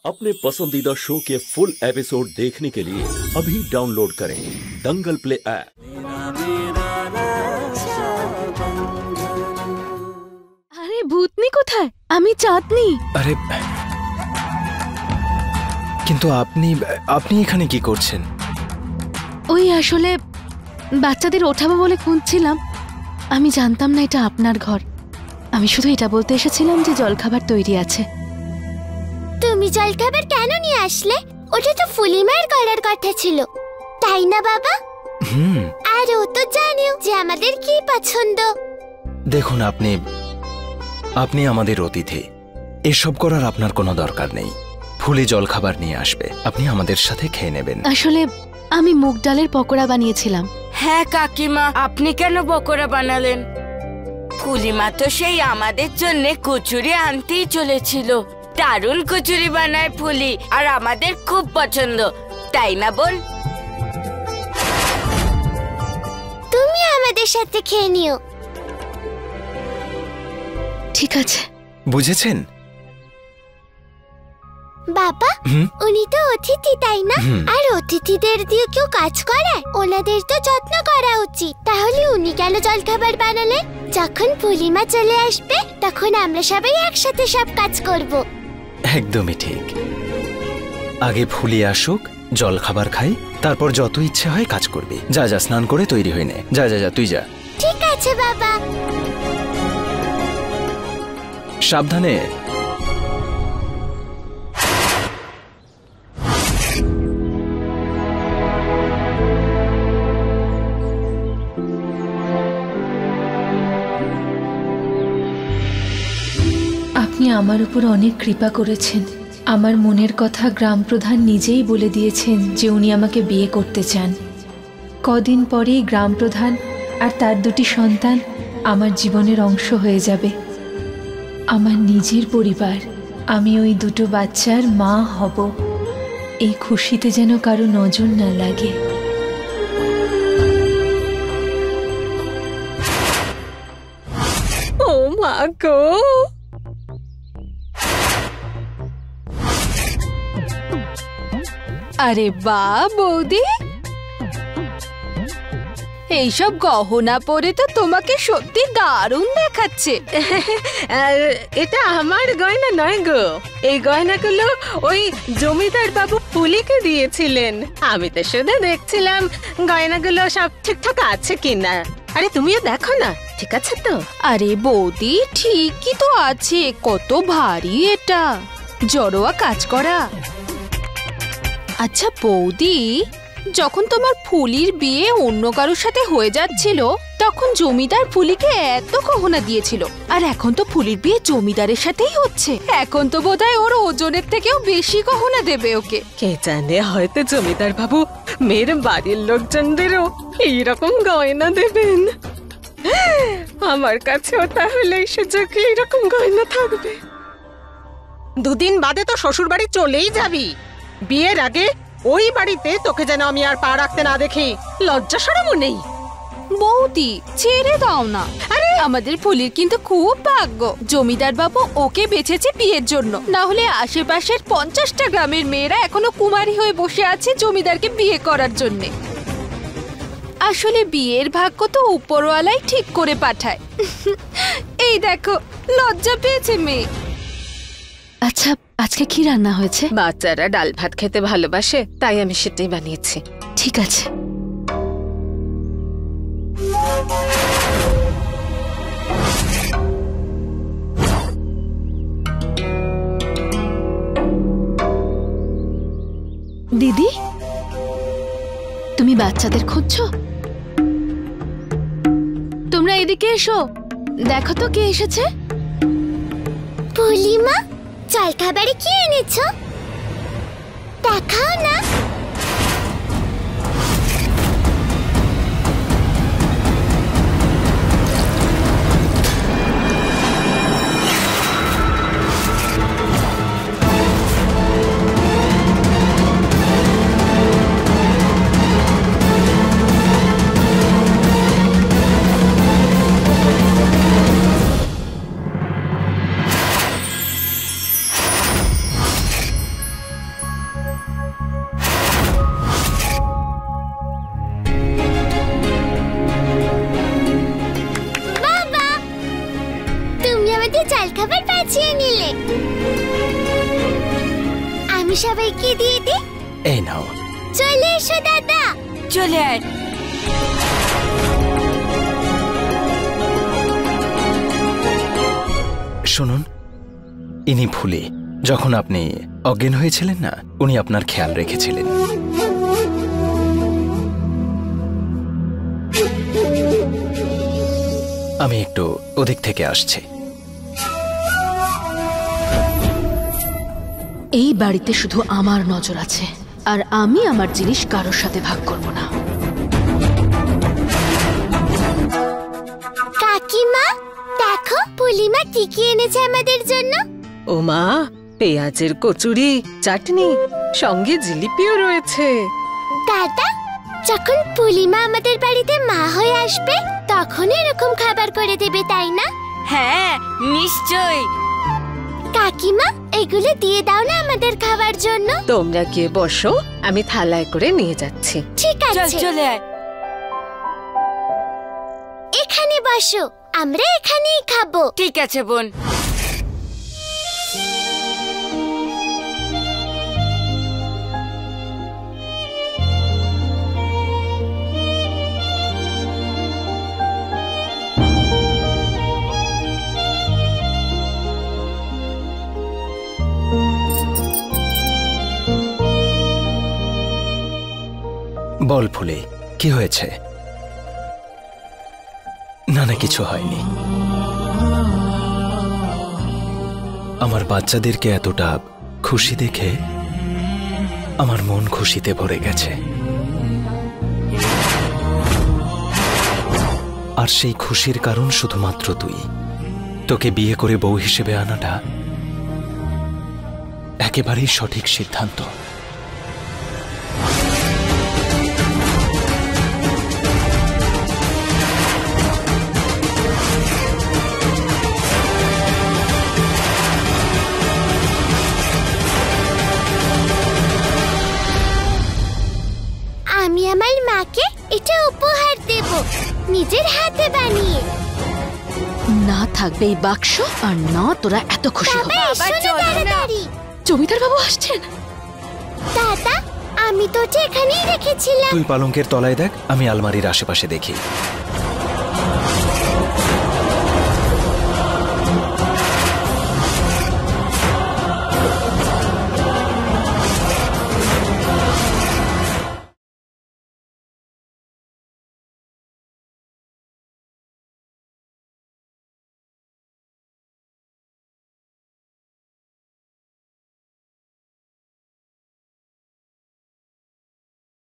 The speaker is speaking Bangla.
अपने पसंदीदा शो के फुल एपिसोड देखने के लिए अभी डाउनलोड करें दंगल प्ले ऐप। अरे भूतनी कोথায়? আমি চাঁদনি। আরে কিন্তু আপনি এখানে কি করছেন? ওই আসলে বাচ্চাদের ওঠাবো বলে খুঁজছিলাম। আমি জানতাম না এটা আপনার ঘর। আমি শুধু এটা বলতে এসেছিলাম যে জলখাবার তৈরি আছে। তুমি জলখাবার কেন নিয়ে আসলে? ওটা তো ফুলিমার করার কথা ছিল, তাই না বাবা? আর ও তো জানেও যে আমাদের কি পছন্দ। দেখুন আপনি আমাদের অতিথি, এসব করার আপনার কোনো দরকার নেই। ফুলি জলখাবার নিয়ে আসবে, আপনি আমাদের সাথে খেয়ে নেবেন। আসলে আমি মুগ ডালের পকোড়া বানিয়েছিলাম। হ্যাঁ কাকিমা, আপনি কেন পকোড়া বানালেন? ফুলিমা তো সেই আমাদের জন্য কচুরি আনতেই চলেছিল। দারুণ কচুরি বানায় ফুলি, আর আমাদের খুব পছন্দ, তাই না বোন? তুমি আমাদের সাথে খেয়ে নিও। ঠিক আছে। বুঝেছেন বাবা, উনি তো অতিথি, তাই না? আর অতিথিদের দিয়ে কেউ কাজ করায়? ওনাদের তো যত্ন করা উচিত। তাহলে উনি কেন জলখাবার বানালেন? যখন ফুলিমা চলে আসবে তখন আমরা সবাই একসাথে সব কাজ করব। একদমই ঠিক। আগে ফুলি আসুক, জলখাবার খাই, তারপর যত ইচ্ছে হয় কাজ করবি। যা স্নান করে তৈরি হয়ে নে। যা তুই যা। ঠিক আছে বাবা। সাবধানে। আপনি আমার উপর অনেক কৃপা করেছেন। আমার মনের কথা গ্রাম প্রধান নিজেই বলে দিয়েছেন যে উনি আমাকে বিয়ে করতে চান। কদিন পরেই গ্রাম প্রধান আর তার দুটি সন্তান আমার জীবনের অংশ হয়ে যাবে। আমার নিজের পরিবার। আমি ওই দুটো বাচ্চার মা হব। এই খুশিতে যেন কারো নজর না লাগে। ও মা গো, আরে বাহ বৌদি, এইসব গহনা পরে তো তোমাকে সত্যি দারুণ দেখাচ্ছে। এটা আমার গয়না নয় গো, এই গয়নাগুলো ওই জমিদার বাবু ফুলিকে দিয়েছিলেন। আমি তো শুধু দেখছিলাম গয়নাগুলো সব ঠিকঠাক আছে কিনা। আরে তুমিও দেখো না, ঠিক আছে তো? আরে বৌদি, ঠিকই তো আছে। কত ভারী এটা, জড়োয়া কাজ করা। আচ্ছা বৌদি, যখন তোমার ফুলির বিয়ে অন্য কারোর সাথে হয়ে যাচ্ছিল তখন জমিদার ফুলিকে এত গহনা দিয়েছিল, আর এখন তো ফুলির বিয়ে জমিদারের সাথেই হচ্ছে। এখন তো বোধহয় ওর ওজনের থেকেও বেশি গহনা দেবে ওকে। কে জানে, হয়তো জমিদার বাবু মেয়ের বাড়ির লোকজনদেরও এইরকম গয়না দেবেন। আমার কাছেও তাহলে এই সুযোগে এইরকম গয়না থাকবে। দুদিন বাদে তো শ্বশুর বাড়ি চলেই যাবি। বিয়ের আগে ওই বাড়িতে তোকে যেন আমি আর পা রাখতে না দেখি। লজ্জা শরমও নেই। বৌদি ছেড়ে দাও না। আরে আমাদের ফুলির কিন্তু খুব ভাগ্য, জমিদার বাবু ওকে বেছেছে বিয়ের জন্য। না হলে আশেপাশের 50টা গ্রামের মেয়েরা এখনো কুমারী হয়ে বসে আছে জমিদারকে বিয়ে করার জন্য। আসলে বিয়ের ভাগ্য তো উপরওয়ালাই ঠিক করে পাঠায়। এই দেখো, লজ্জা পেয়েছে মেয়ে। আচ্ছা, আজকে কি রান্না হয়েছে? বাচ্চারা ডাল ভাত খেতে ভালোবাসে, তাই আমি সেটাই বানিয়েছি। ঠিক আছে। দিদি, তুমি বাচ্চাদের খুঁজছো? তোমরা এদিকে এসো, দেখো তো কে এসেছে। ফুলিমা, জলখাবারে কি এনেছো? দেখাও না। বাবা, তুমি আমাদের জলখাবার পাঠিয়ে নিলে। আমি সবাইকে দিয়ে দিই। এই নাও। চলে এসো দাদা। চলে আয়। শুনুন, ইনি ফুলি। যখন আপনি অজ্ঞান হয়েছিলেন না, উনি আপনার খেয়াল রেখেছিলেন। আমি একটু ওদিক থেকে আসছি। এই বাড়িতে শুধু আমার নজর আছে, আর আমি আমার জিনিস কারোর সাথে ভাগ করব না। কাকিমা, দেখো পুলিমা কি কি এনেছে আমাদের জন্য। ও মা, পেঁয়াজের কচুরি, চাটনি, সঙ্গে জিলিপিও রয়েছে। দাদা, যখন পুলিমা আমাদের বাড়িতে মা হয়ে আসবে তখন এরকম খাবার করে দেবে, তাই না? হ্যাঁ, নিশ্চয়ই। কাকিমা, এগুলো দিয়ে দাও না আমাদের খাবার জন্য। তোমরা গিয়ে বসো, আমি থালায় করে নিয়ে যাচ্ছি। ঠিক চল, আছে, চলে আয়। এখানে বসো, আমরা এখানেই খাবো। ঠিক আছে বোন। বল ফুলি, কি হয়েছে? না না, কিছু হয়নি। আমার বাচ্চাদেরকে এতটা খুশি দেখে আমার মন খুশিতে ভরে গেছে। আর সেই খুশির কারণ শুধুমাত্র তুই। তোকে বিয়ে করে বউ হিসেবে আনাটা একেবারেই সঠিক সিদ্ধান্ত। আমি আমার মাকে এটা উপহার দেব, নিজের হাতে বানিয়ে। না থাকবে এই বাক্স, আর না তোরা এত খুশি বাবা, হবে। এসো না চলো না। তাড়াতাড়ি। জমিদার বাবু আসছেন। দাদা, আমি তো ওটা এখানেই রেখেছিলাম। তুই পালঙ্কের তলায় দেখ, আমি আলমারির আশেপাশে দেখি।